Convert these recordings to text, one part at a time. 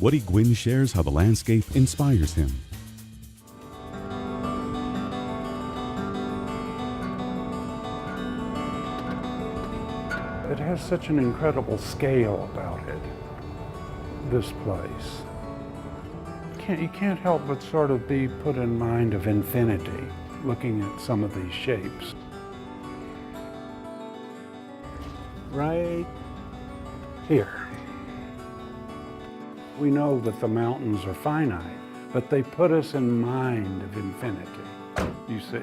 Woody Gwyn shares how the landscape inspires him. It has such an incredible scale about it, this place. You can't help but sort of be put in mind of infinity, looking at some of these shapes. Right here. We know that the mountains are finite, but they put us in mind of infinity, you see.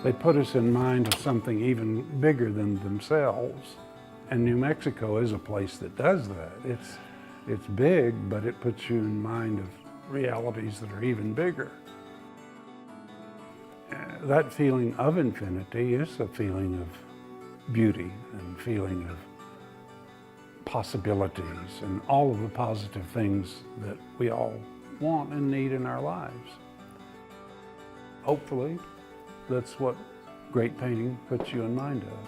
They put us in mind of something even bigger than themselves. And New Mexico is a place that does that. It's big, but it puts you in mind of realities that are even bigger. That feeling of infinity is a feeling of beauty and feeling of possibilities and all of the positive things that we all want and need in our lives. Hopefully, that's what great painting puts you in mind of.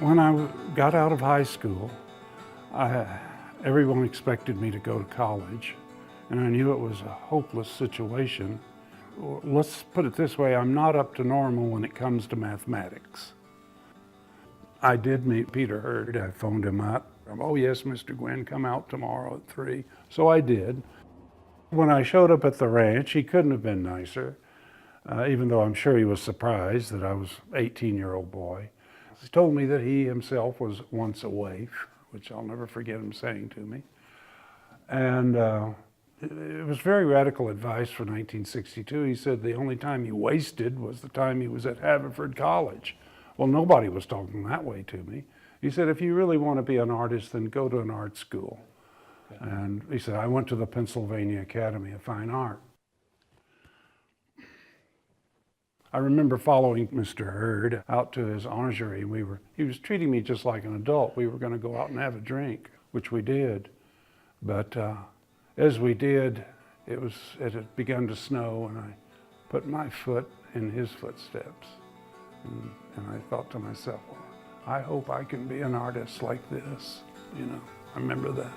When I got out of high school, everyone expected me to go to college, and I knew it was a hopeless situation. Let's put it this way, I'm not up to normal when it comes to mathematics. I did meet Peter Hurd. I phoned him up. Oh yes, Mr. Gwyn, come out tomorrow at 3. So I did. When I showed up at the ranch, he couldn't have been nicer, even though I'm sure he was surprised that I was an 18-year-old boy. He told me that he himself was once a waif, which I'll never forget him saying to me. And it was very radical advice for 1962. He said the only time you wasted was the time he was at Haverford College. Well, nobody was talking that way to me. He said, if you really want to be an artist, then go to an art school. Okay. And he said, I went to the Pennsylvania Academy of Fine Art. I remember following Mr. Hurd out to his orangery. He was treating me just like an adult. We were going to go out and have a drink, which we did. But as we did, it had begun to snow, and I put my foot in his footsteps. And I thought to myself, well, I hope I can be an artist like this. You know, I remember that.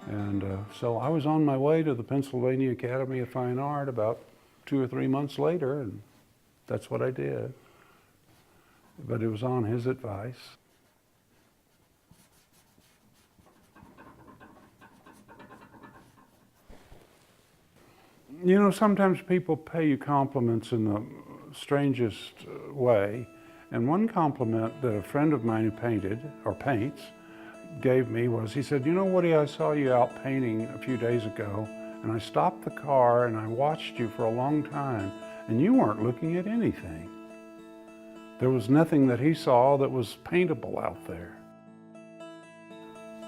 And so I was on my way to the Pennsylvania Academy of Fine Art about 2 or 3 months later, and that's what I did. But it was on his advice. You know, sometimes people pay you compliments in the strangest way. And one compliment that a friend of mine who painted, or paints, gave me was, he said, you know, Woody, I saw you out painting a few days ago, and I stopped the car and I watched you for a long time, and you weren't looking at anything. There was nothing that he saw that was paintable out there.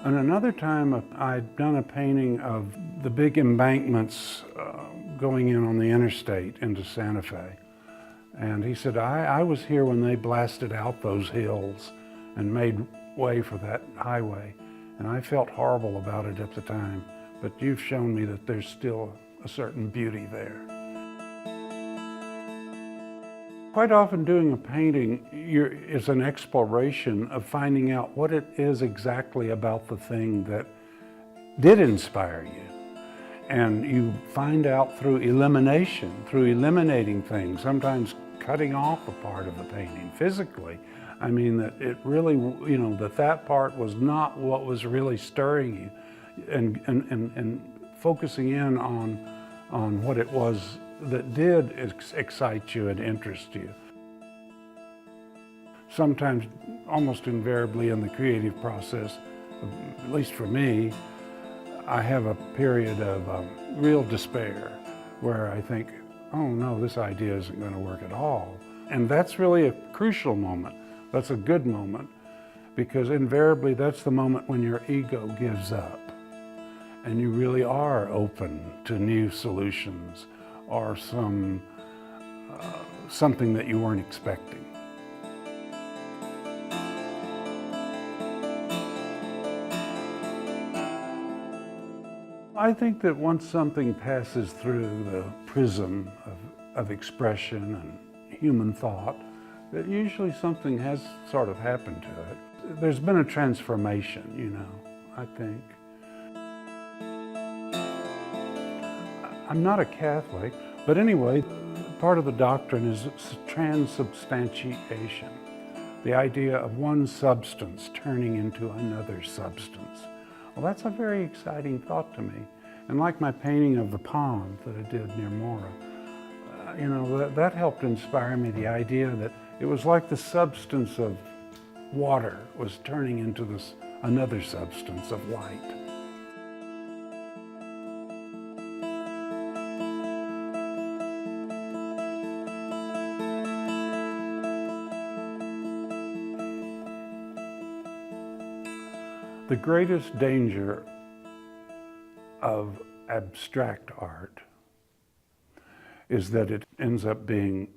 And another time, I'd done a painting of the big embankments going in on the interstate into Santa Fe. And he said, I was here when they blasted out those hills and made way for that highway. And I felt horrible about it at the time, but you've shown me that there's still a certain beauty there. Quite often doing a painting is an exploration of finding out what it is exactly about the thing that did inspire you. And you find out through elimination, through eliminating things, sometimes cutting off a part of the painting physically. I mean, that it really, you know, that part was not what was really stirring you, and focusing in on what it was that did excite you and interest you. Sometimes, almost invariably in the creative process, at least for me, I have a period of real despair where I think, oh no, this idea isn't going to work at all. And that's really a crucial moment. That's a good moment, because invariably that's the moment when your ego gives up and you really are open to new solutions or something that you weren't expecting. I think that once something passes through the prism of expression and human thought, that usually something has sort of happened to it. There's been a transformation, you know, I think. I'm not a Catholic, but anyway, part of the doctrine is transubstantiation, the idea of one substance turning into another substance. Well, that's a very exciting thought to me. And like my painting of the pond that I did near Mora, you know, that helped inspire me, the idea that it was like the substance of water was turning into this another substance of light. The greatest danger of abstract art is that it ends up being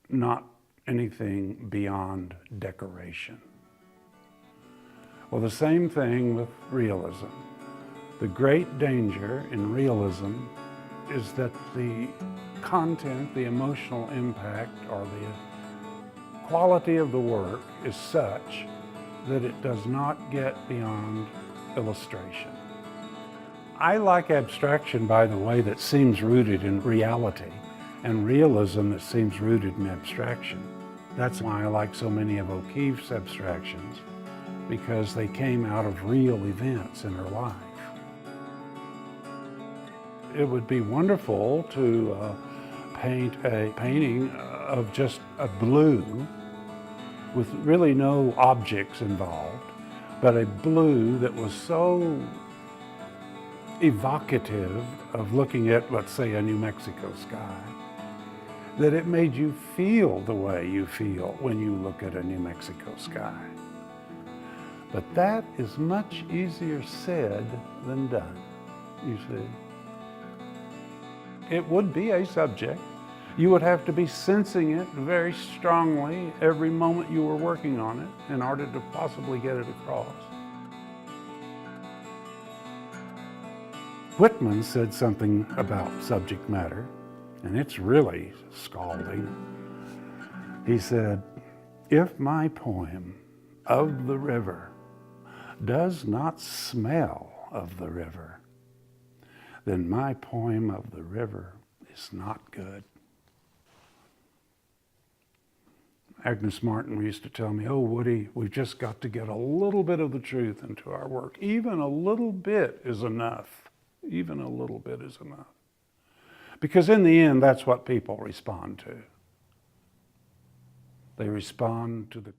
not anything beyond decoration. Well, the same thing with realism. The great danger in realism is that the content, the emotional impact, or the quality of the work is such that it does not get beyond illustration. I like abstraction, by the way, that seems rooted in reality, and realism that seems rooted in abstraction. That's why I like so many of O'Keeffe's abstractions, because they came out of real events in her life. It would be wonderful to paint a painting of just a blue with really no objects involved, but a blue that was so evocative of looking at, let's say, a New Mexico sky, that it made you feel the way you feel when you look at a New Mexico sky. But that is much easier said than done, you see. It would be a subject. You would have to be sensing it very strongly every moment you were working on it in order to possibly get it across. Whitman said something about subject matter, and it's really scalding. He said, "If my poem of the river does not smell of the river, then my poem of the river is not good." Agnes Martin used to tell me, "Oh, Woody, we've just got to get a little bit of the truth into our work. Even a little bit is enough. Even a little bit is enough." Because in the end, that's what people respond to. They respond to the